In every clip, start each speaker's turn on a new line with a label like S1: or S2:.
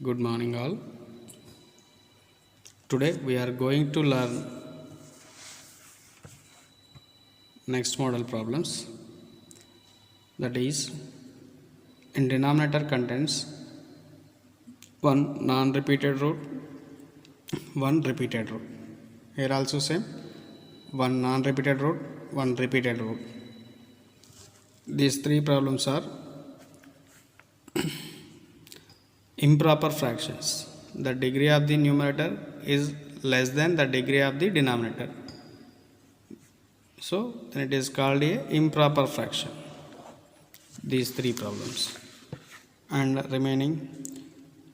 S1: Good morning all. Today we are going to learn next model problems, that is in denominator contains one non-repeated root, one repeated root. Here also same, one non-repeated root, one repeated root. These three problems are improper fractions. The degree of the numerator is less than the degree of the denominator. So then it is called a improper fraction. These three problems. And remaining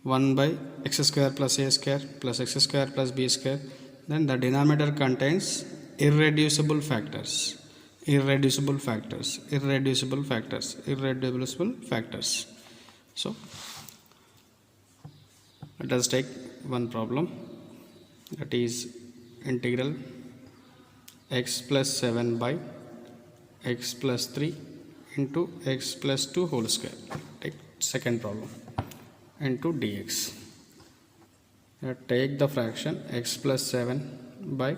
S1: 1 by x square plus a square plus x square plus b square. Then the denominator contains irreducible factors. Irreducible factors. Irreducible factors. Irreducible factors. So let us take one problem, that is integral x plus 7 by x plus 3 into x plus 2 whole square. Take second problem into dx. Take the fraction x plus 7 by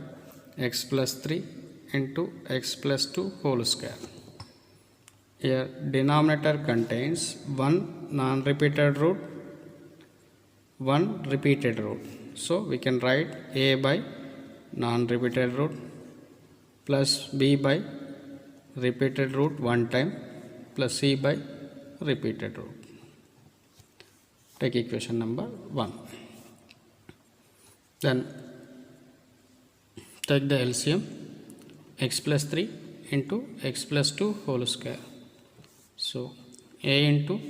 S1: x plus 3 into x plus 2 whole square. Here denominator contains one non-repeated root, one repeated root. So we can write a by non-repeated root plus b by repeated root one time plus c by repeated root. Take equation number 1. Then take the LCM, x plus 3 into x plus 2 whole square. So a into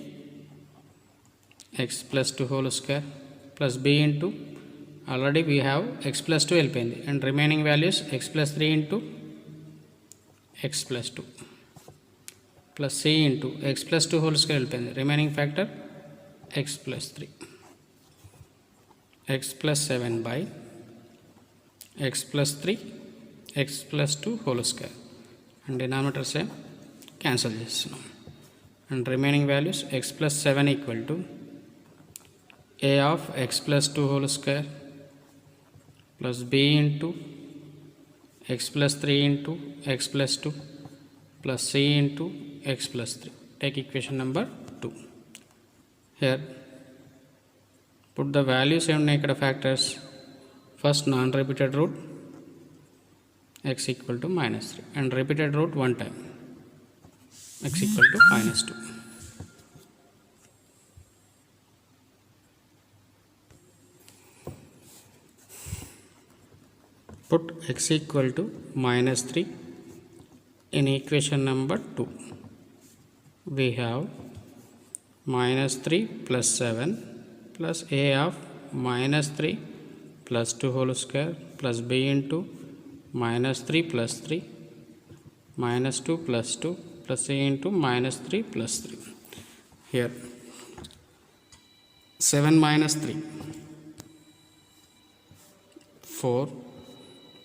S1: x plus 2 whole square plus b into, already we have x plus 2 helping, and remaining values x plus 3 into x plus 2 plus c into x plus 2 whole square helping, remaining factor x plus 3, x plus 7 by x plus 3 x plus 2 whole square, and denominator same, cancel this now, and remaining values x plus 7 equal to a of x plus 2 whole square plus b into x plus 3 into x plus 2 plus c into x plus 3. Take equation number 2. Here put the values in negative factors. First non-repeated root x equal to minus 3, and repeated root one time x equal to minus 2. Put x equal to minus 3 in equation number 2. We have minus 3 plus 7 plus a of minus 3 plus 2 whole square plus b into minus 3 plus 3 minus 2 plus 2 plus c into minus 3 plus 3. Here 7 minus 3, 4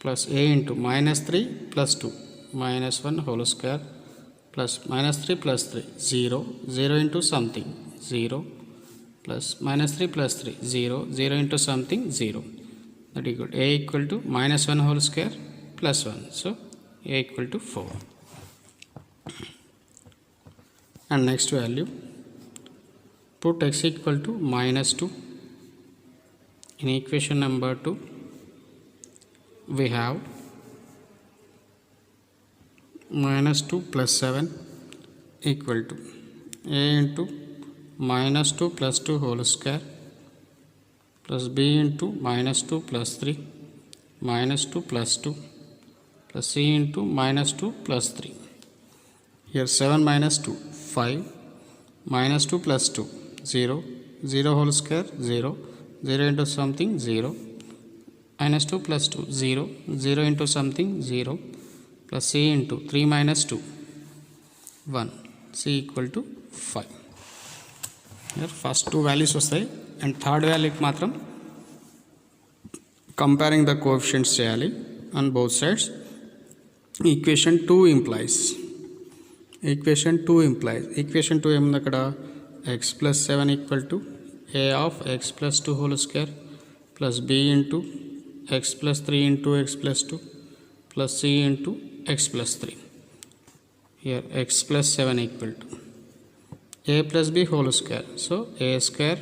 S1: plus a into minus 3 plus 2 minus 1 whole square plus minus 3 plus 3 0, 0 into something 0 plus minus 3 plus 3 0, 0 into something 0, that equal to a equal to minus 1 whole square plus 1, so a equal to 4. And next value, put x equal to minus 2 in equation number 2. We have minus 2 plus 7 equal to a into minus 2 plus 2 whole square plus b into minus 2 plus 3 minus 2 plus 2 plus c into minus 2 plus 3. Here 7 minus 2, 5, minus 2 plus 2, 0, 0 whole square 0, 0 into something 0, minus 2 plus 2, 0, 0 into something 0, plus c into 3 minus 2, 1, c equal to 5. Here first two values వస్తాయి, and third value మాత్రం comparing the coefficients చేయాలి on both sides. Equation 2 implies, equation 2 ఏముంది అక్కడ, x plus 7 equal to a of x plus 2 whole square plus b into x plus 3 into x plus 2 plus c into x plus 3. Here x plus 7 equal to a plus b whole square. So a square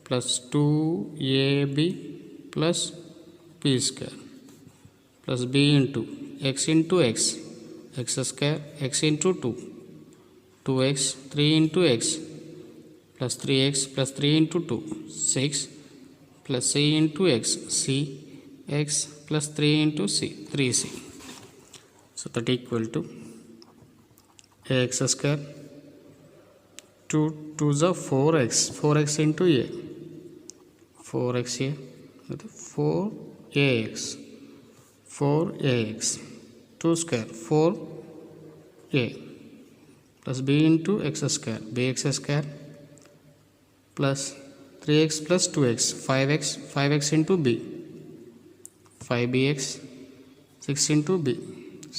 S1: plus 2ab plus b square plus b into x square x into 2 2x 3 into x plus 3x plus 3 into 2 6 plus c into x c x plus 3 into c 3c. So that equal to ax square 2 2s are 4x into a 4x here with 4ax 2 square 4a plus b into x square bx square plus 3x plus 2x 5x into b 5bx 6 into b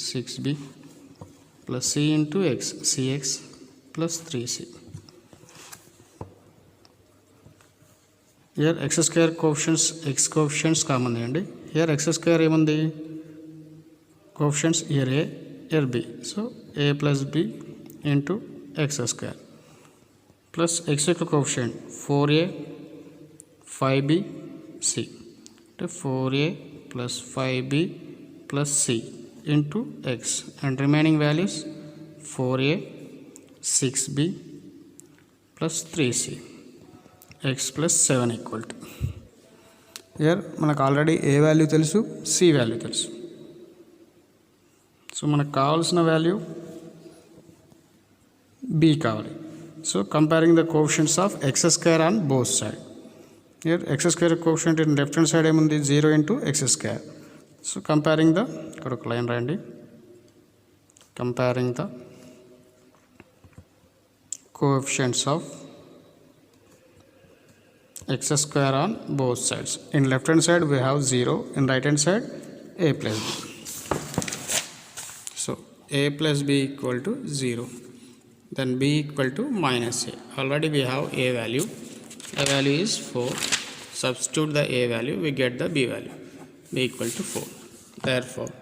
S1: 6b plus c into x cx plus 3c. Here x square coefficients common అండి. Here x square ఏముంది coefficients here a here b, so a plus b into x square plus x యొక్క coefficient 4a 5b c, 4a plus 5b plus c into x and remaining values 4a 6b plus 3c x plus 7 equal to. Here మనకు already a value తెలుసు c value తెలుసు. So మనకు కావాల్సిన value b కావాలి. So comparing the coefficients of X square on both side. Here X square coefficient in left hand side ఏముంది 0 into X square. So comparing the ఇక్కడ ఒక line రాయండి. Comparing the coefficients of x square on both sides. In left hand side we have 0, in right hand side a plus b. So a plus b equal to 0, then b equal to minus a. Already we have a value, the value is 4. Substitute the a value, we get the b value, b equal to 4. Therefore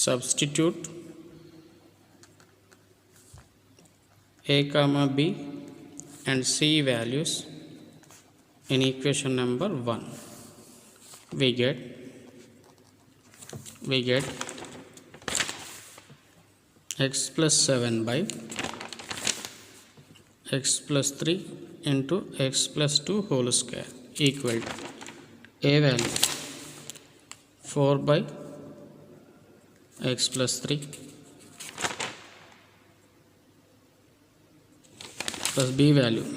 S1: substitute a comma b and c values in equation number 1. We get x plus 7 by x plus 3 into x plus 2 whole square equal to a value 4 by x plus 3 plus b value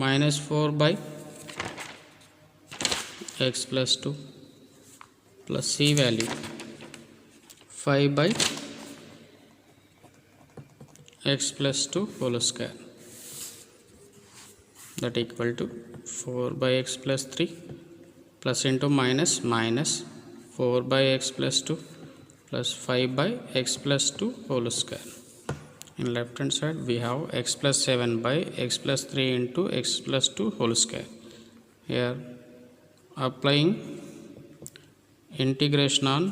S1: minus 4 by x plus 2 plus c value 5 by x plus 2 whole square, that equal to 4 by x plus 3 plus into minus 4 by x plus 2 plus 5 by x plus 2 whole square. In left hand side we have x plus 7 by x plus 3 into x plus 2 whole square. Here applying integration on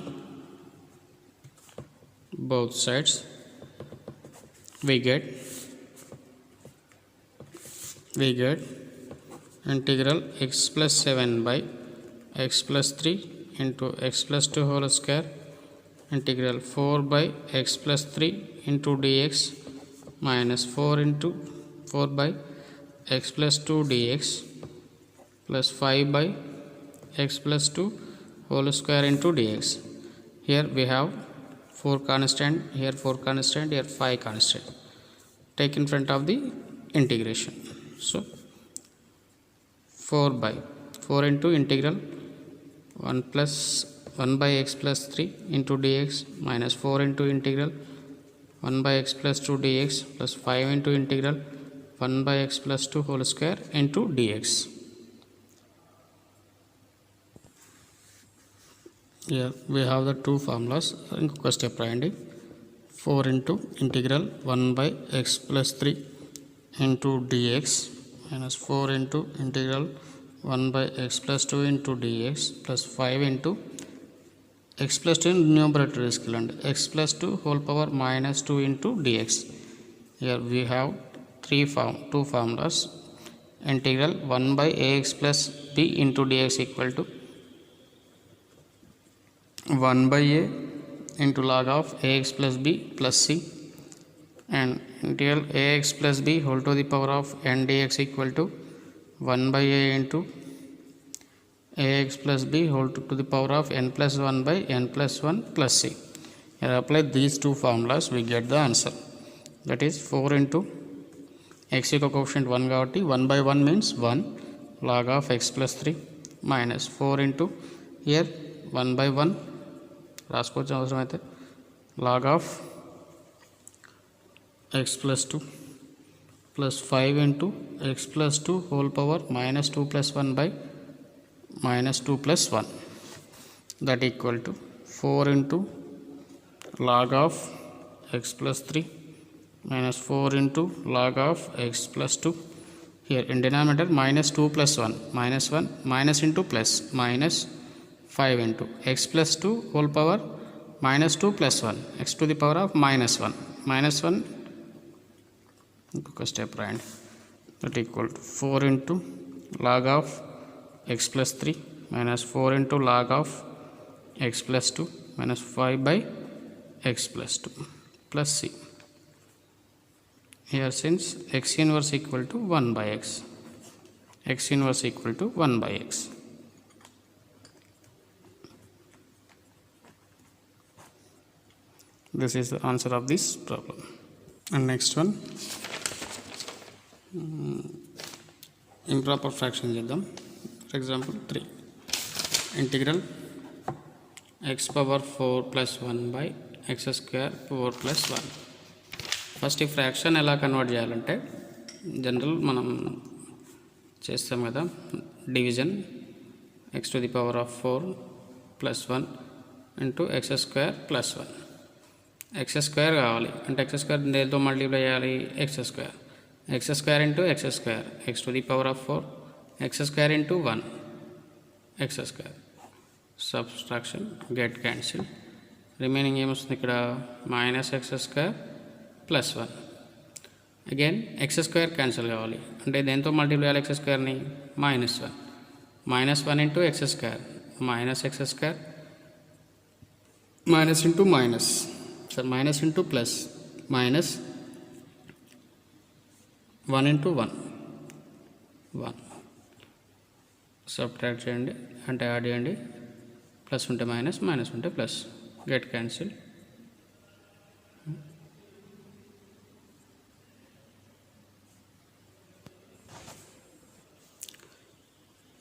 S1: both sides, we get integral x plus 7 by x plus 3 into x plus 2 whole square, integral 4 by x plus 3 into dx minus 4 by x plus 2 dx plus 5 by x plus 2 whole square into dx. Here we have 4 constant, here 4 constant, here 5 constant. Take in front of the integration. So 4 into integral 1 plus 1 by x plus 3 into dx minus 4 into integral 1 by x plus 2 dx plus 5 into integral 1 by x plus 2 whole square into dx. Here we have the two formulas. ఇంకొక step రాయండి. 4 into integral 1 by x plus 3 into dx minus 4 into integral 1 by x plus 2 into dx plus 5 into x plus 2 in numerator తీసుకెళ్ళండి x plus 2 whole power minus 2 into dx. Here we have two formulas. Integral 1 by ax plus b into dx equal to 1 by a into log of ax plus b plus c, and integral ax plus b whole to the power of n dx equal to 1 by a into ax plus b whole to the power of n plus 1 by n plus 1 plus c. Here apply these two formulas, we get the answer. That is 4 into x యొక్క coefficient 1 కాబట్టి 1 by 1 means 1 log of x plus 3 minus 4 into here 1 by 1 రాసుకోవచ్చు అవసరమైతే log of x plus 2 plus 5 into x plus 2 whole power minus 2 plus 1 by minus 2 plus 1, that equal to 4 into log of x plus 3 minus 4 into log of x plus 2. Here in denominator minus 2 plus 1 minus 1 minus into plus minus 5 into x plus 2 whole power minus 2 plus 1 x to the power of minus 1 ఇంకొక step రాయండి. that equal to 4 into log of x plus 3 minus 4 into log of x plus 2 minus 5 by x plus 2 plus c. Here since x inverse equal to 1 by x inverse equal to 1 by x. This is the answer of this problem. And next one, improper fraction చేద్దాం. For example 3, integral x power 4 plus 1 by x square 4 plus 1. First ఈ fraction ఎలా convert చేయాలంటే general మనం చేస్తాం కదా, division x to the power of 4 plus 1 into x square plus 1. x square కావాలి అంటే x square దేనితో మల్టిప్లై చేయాలి, x square into x square, x to the power of 4, x square into 1, x square. Subtraction, get cancel, remaining ఏమొస్తుంది ఇక్కడ minus x square plus 1. Again x square cancel కావాలి అంటే దేంతో multiply చేయాలి x squareని, minus 1 into x square, minus x square minus into minus, sir minus into plus minus 1 into 1 subtract చేయండి అంటే add చేయండి, ప్లస్ ఉంటే మైనస్ మైనస్ ఉంటే ప్లస్, గెట్ క్యాన్సిల్.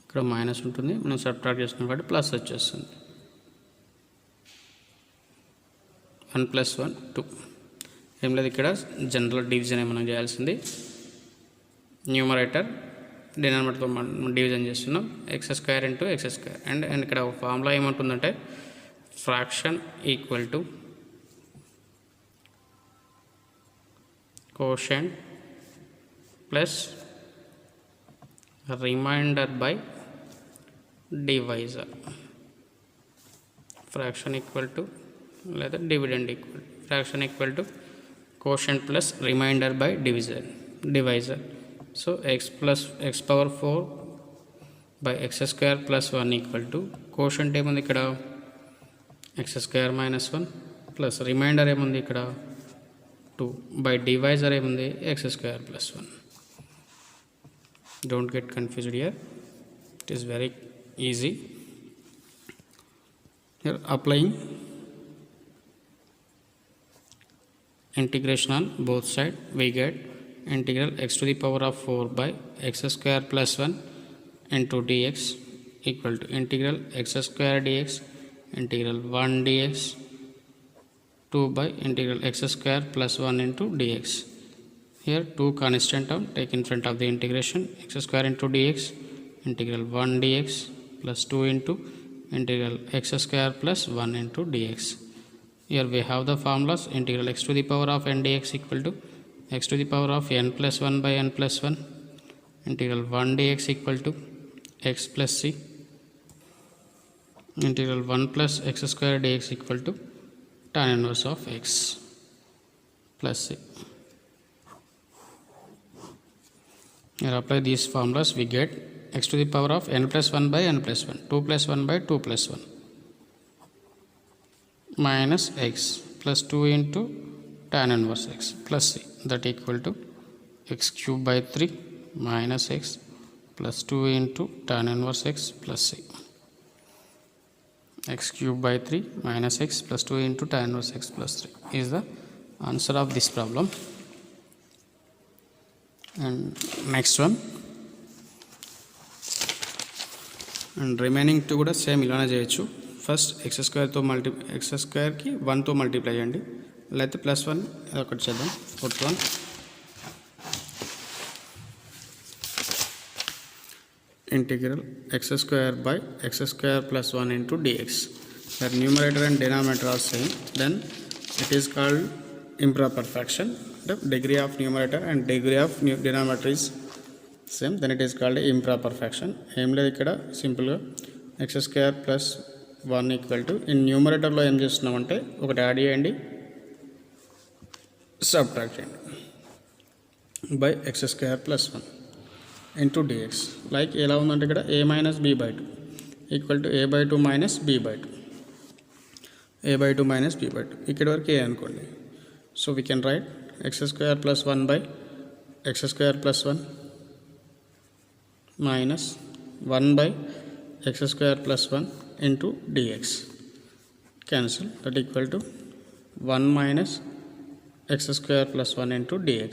S1: ఇక్కడ మైనస్ ఉంటుంది, మనం సబ్ట్రాక్ట్ చేస్తున్నాం కాబట్టి ప్లస్ వచ్చేస్తుంది. 1 plus 1 2. ఏం లేదు, ఇక్కడ జనరల్ డివిజన్ మనం చేయాల్సింది. న్యూమరేటర్ డినామినేటర్తో మనం డివిజన్ చేస్తున్నాం, X square into X square. And ఇక్కడ ఫార్ములా ఏముంటుందంటే fraction equal to quotient plus remainder by divisor. Fraction equal to లేదా dividend equal, fraction equal to quotient plus remainder by divisor. So X power 4 by X square plus 1 equal to quotient ఏముంది ఇక్కడ X square minus 1 plus remainder ఏముంది ఇక్కడ 2 by divisor ఏముంది X square plus 1. Don't get confused here, it is very easy. Here applying integration on both sides, we get integral x to the power of 4 by x square plus 1 into dx equal to integral x square dx integral 1 dx 2 by integral x square plus 1 into dx. Here 2 constant term take in front of the integration, x square into dx integral 1 dx plus 2 into integral x square plus 1 into dx. Here we have the formulas, integral x to the power of n dx equal to x to the power of n plus 1 by n plus 1 integral 1 dx equal to x plus c, integral 1 plus x square dx equal to tan inverse of x plus c. Here apply these formulas, we get x to the power of n plus 1 by n plus 1, 2 plus 1 by 2 plus 1 minus x plus 2 into tan inverse x plus c, that equal to x cube by 3 minus x plus 2 into tan inverse x plus c. X cube by 3 minus x plus 2 into tan inverse x plus 3 is the answer of this problem. And next one, and remaining two కూడా same ఇలానే చేయొచ్చు. First X స్క్వేర్తో X స్క్వేర్కి 1తో multiply చేయండి, లేకపోతే plus 1 ఒకటి చేద్దాం. Fourth one, integral x square by x square plus 1 into dx. The numerator and denominator are same, then it is called improper fraction. The degree of numerator and degree of denominator is same, then it is called improper fraction. ఏం లేదు ఇక్కడ సింపుల్గా x square plus 1 equal to in న్యూమరేటర్లో ఏం చేస్తున్నామంటే ఒకటి add చేయండి, subtract చేయండి by x square plus 1 into dx. like ఎలా ఉందంటే ఇక్కడ a minus b by 2 equal to a by 2 minus b by 2, a by 2 minus b by 2 ఇక్కడ వరకు a అనుకోండి. So we can write x square plus 1 by x square plus 1 minus 1 by x square plus 1 into dx. cancel, that equal to 1 minus x square plus 1 into dx.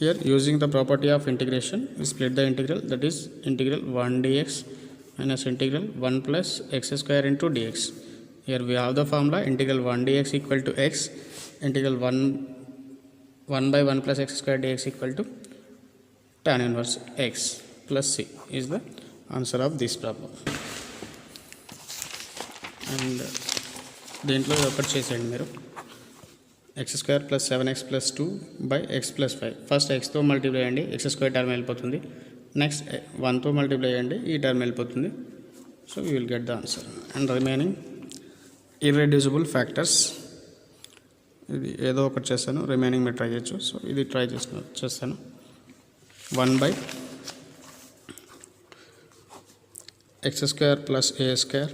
S1: Here using the property of integration, we split the integral, that is integral 1 dx minus integral 1 plus x square into dx. Here we have the formula integral 1 dx equal to x, integral 1 by 1 plus x square dx equal to tan inverse x plus c is the answer of this problem. And దీంట్లో ఒకటి చేసేయండి మీరు, x square plus 7x plus 2 by x plus 5. First xతో multiply చేయండి, x square term వెళ్ళిపోతుంది. Next 1తో multiply చేయండి, ఈ టర్మ్ వెళ్ళిపోతుంది. So you will get the answer. And remaining irreducible factors, ఇది ఏదో ఒకటి చేస్తాను, రిమైనింగ్ మీరు ట్రై చేయొచ్చు. సో ఇది ట్రై చేస్తాను. 1 by x square plus a square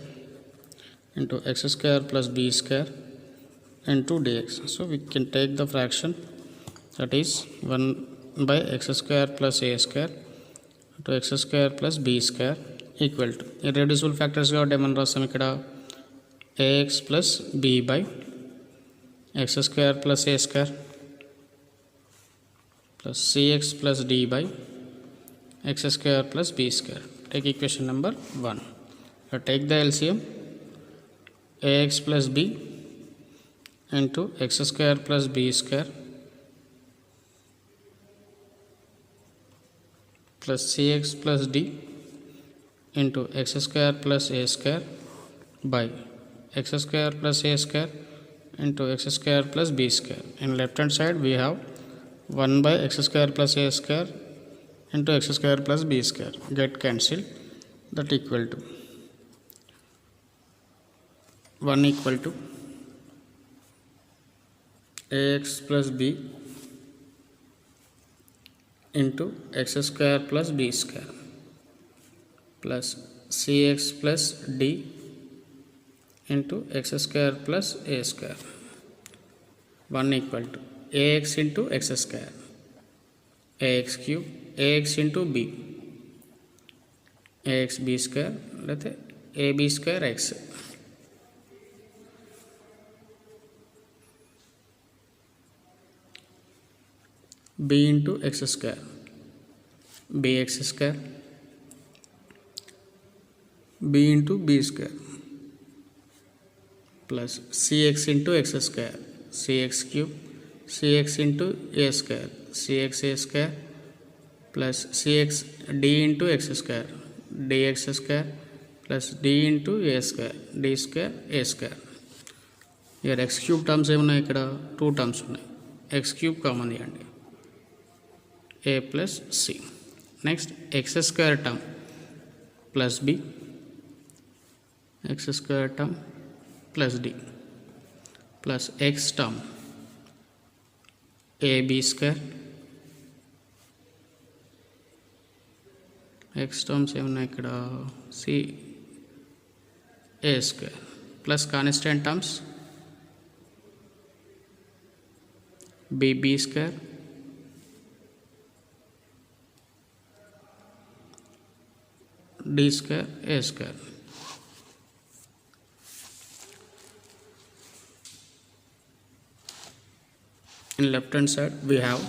S1: into x square plus b square into dx. So we can take the fraction, that is 1 by x square plus a square to x square plus b square equal to irreducible factors కాబట్టి ఏమని రాస్తాం ఇక్కడ ax plus b by x square plus a square plus cx plus d by x square plus b square. Take equation number 1. Take the LCM, ax plus b into x square plus b square plus cx plus d into x square plus a square by x square plus a square into x square plus b square. In left hand side we have 1 by x square plus a square into x square plus b square, get cancelled, that equal to 1 equal to ax plus b into x square plus b square plus cx plus d into x square plus a square. 1 equal to ax into x square, ax cube, ax into b, ax b square, let's say ab square x, b into x square, bx square, b into b square plus cx into x square, cx cube, cx into a square, cx a square plus cx d into x square, dx square plus d into a square, d square a square. Here x cube terms ఏమున్నాయి, ఇక్కడ 2 terms ఉన్నాయి, x cube common తీయండి, a plus c. Next, x square term plus b, x square term plus d plus x term ab square, x terms ఏమన్నా ఇక్కడ c a square plus constant terms bb square d square a square. In left hand side we have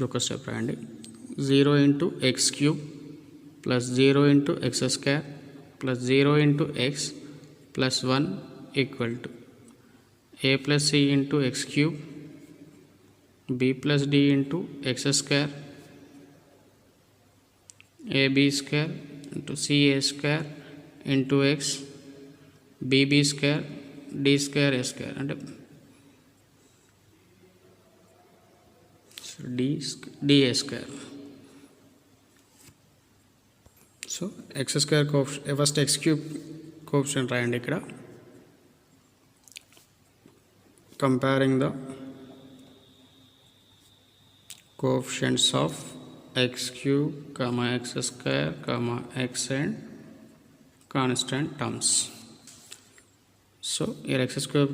S1: ఒక step రాయండి 0 into x cube plus 0 into x square plus 0 into x plus 1 equal to a plus c into x cube b plus d into x square ab square into ca square into x bb square d square a square అంటే d a square. So x square coefficient first x cube coefficient రాయండి ఇక్కడ. Comparing the coefficients of x cube comma x square comma x and constant terms. So here x cube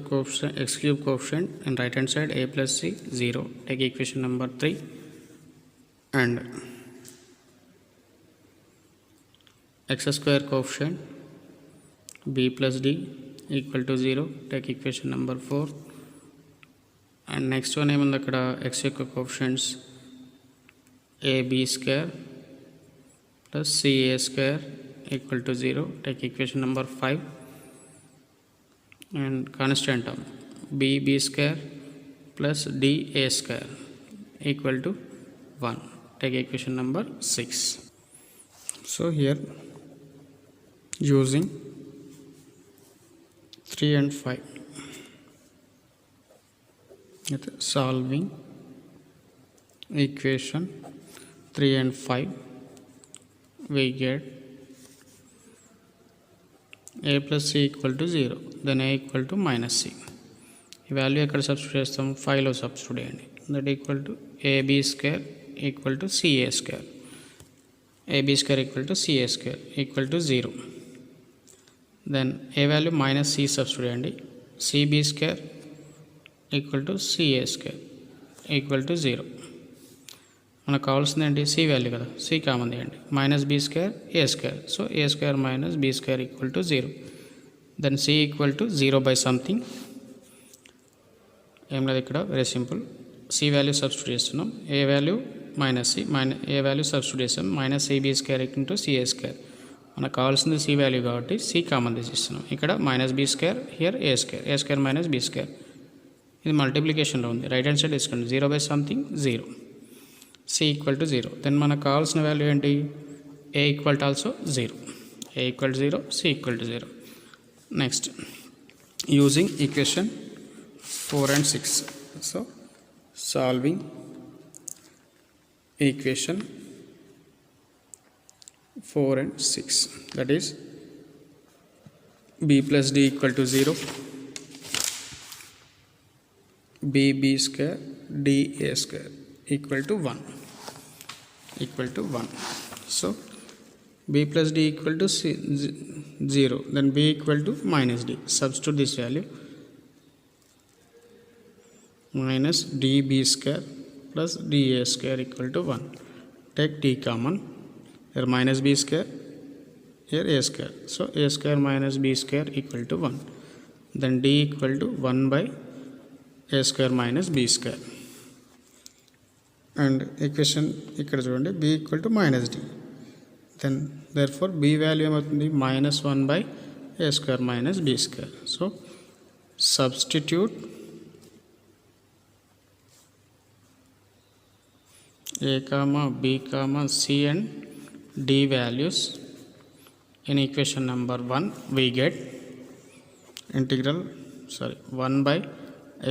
S1: coefficient in right hand side a plus c 0, take equation number 3, and x square coefficient b plus d equal to 0, take equation number 4, and next one ఏముంది అక్కడ x యొక్క coefficients ab square plus ca square equal to 0, take equation number 5, and constant term b square plus d a square equal to 1, take equation number 6. So here using 3 and 5 solving equation 3 and 5 we get a plus c equal to 0, then a equal to minus c. ఈ value ఎక్కడ substitute చేస్తాం 5లో substitute చేయండి. That equal to ab square equal to ca square, ab square equal to ca square equal to 0. Then A value minus c substitute చేయండి. cb square equal to ca square equal to 0. మనకు కావాల్సింది ఏంటి c value కదా, c common తీయండి. Minus b square a square, so a square minus b square equal to 0. Then c equal to 0 by something. ఏం లేదు ఇక్కడ very simple, c value substitute చేస్తున్నాం, a value minus c, a value substitute చేస్తాం, minus cb square into ca square. మనకు కావాల్సింది c value కాబట్టి c common తీసిస్తున్నాం. ఇక్కడ minus b square, here a square minus b square. ఇది మల్టిప్లికేషన్లో ఉంది, రైట్ హ్యాండ్ సైడ్ తీసుకోండి. 0 by something 0, c equal to 0. Then మనకు కావాల్సిన వాల్యూ ఏంటి, a equal to also 0, a equal to 0, c equal to 0. Next using equation 4 and 6. So solving equation 4 and 6, that is b plus d equal to 0, b square d a square equal to 1. So b plus d equal to 0, then b equal to minus d. Substitute this value, minus db square plus da square equal to 1. Take d common, here minus b square, here a square, so a square minus b square equal to 1. Then d equal to 1 by a square minus b square. And equation ikkada chudandi, b equal to minus d. Then therefore b value ఏమవుతుంది, minus 1 by a square minus b square. So substitute a comma b comma c and d values in equation number 1. We get 1 by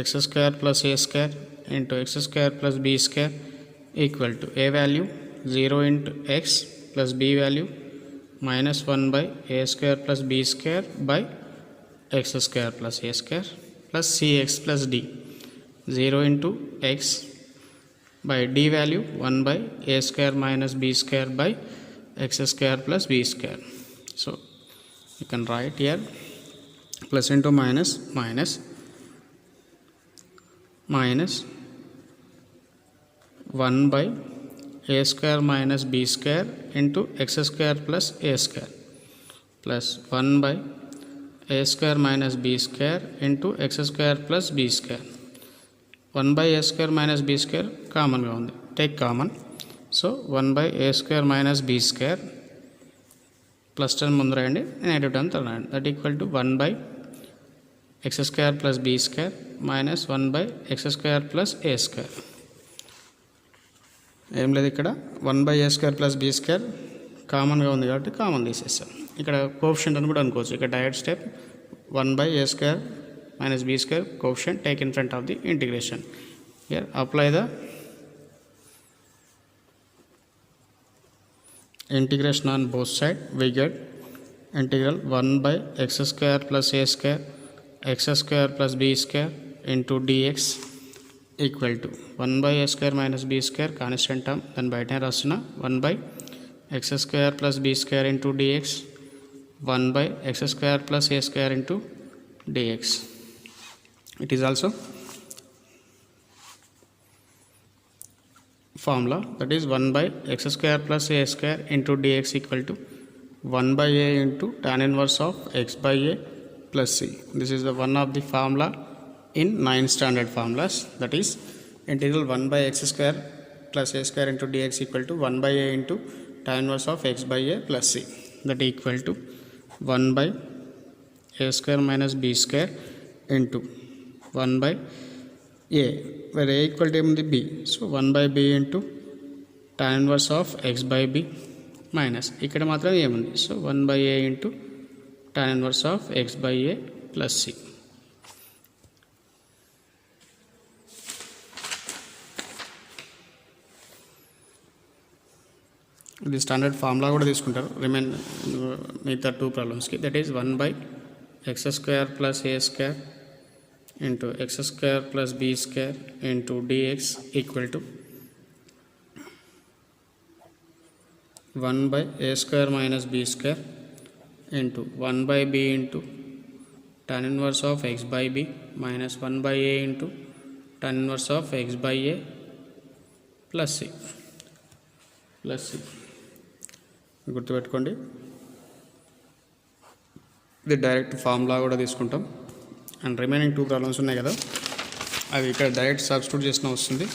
S1: x square plus a square into x square plus b square equal to a value 0 into x plus b value minus 1 by a square plus b square by x square plus a square plus cx plus d. 0 into x by d value 1 by a square minus b square by x square plus b square. So you can write here plus into minus minus minus 1 by a square minus b square into x square plus a square plus 1 by a square minus b square into x square plus b square. 1 by a square minus b square common గా ఉంది, take common. So 1 by a square minus b square plus 10 ముందు రాయండి, negative term రాయండి, that equal to 1 by x square plus b square minus 1 by x square plus a square. ఏం లేదు, ఇక్కడ 1 by a square plus b square కామన్గా ఉంది కాబట్టి common తీసేస్తాం. ఇక్కడ కోఎఫిషియంట్ అని కూడా అనుకోవచ్చు. ఇక్కడ direct step 1 by a square minus b square coefficient take in front of the integration. Here apply the integration on both sides. We get integral 1 by x square plus a square x square plus b square into dx equal to 1 by a square minus b square constant term, then బయటనే రాస్తున్నా 1 by x square plus b square into dx 1 by x square plus a square into dx. It is also formula, that is 1 by x square plus a square into dx equal to 1 by a into tan inverse of x by a plus c. This is the one of the formula in 9 standard formulas, that is integral 1 by x square plus a square into dx equal to 1 by a into tan inverse of x by a plus c, that equal to 1 by a square minus b square into 1 by a, where a equal to b, so 1 by b into tan inverse of x by b minus ఇక్కడ మాత్రం ఏముంది, so 1 by a into tan inverse of x by a plus c. ఇది standard formula కూడా తీసుకుంటారు remain మిగతా 2 ప్రాబ్లమ్స్కి, that is 1 by x square plus a square into x square plus b square into dx equal to 1 by a square minus b square into 1 by b into tan inverse of x by b minus 1 by a into tan inverse of x by a plus c. గుర్తుపెట్టుకోండి, ఇది direct formula కూడా తీసుకుంటాం. And remaining 2 problems ఉన్నాయి కదా, అవి ఇక్కడ direct substitute చేసినా వస్తుంది,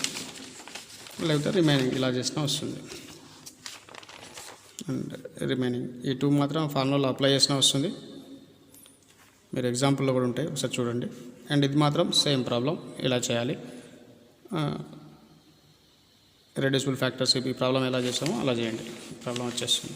S1: లేకపోతే రిమైనింగ్ ఇలా చేసినా వస్తుంది. అండ్ రిమైనింగ్ ఈ 2 మాత్రం ఫార్ములాలో అప్లై చేసినా వస్తుంది. మీరు ఎగ్జాంపుల్లో కూడా ఉంటాయి, ఒకసారి చూడండి. అండ్ ఇది మాత్రం సేమ్ ప్రాబ్లం ఇలా చేయాలి. రెడ్యూసిబుల్ ఫ్యాక్టర్స్ ఈ ప్రాబ్లం ఎలా చేసామో అలా చేయండి, ప్రాబ్లం వచ్చేస్తుంది.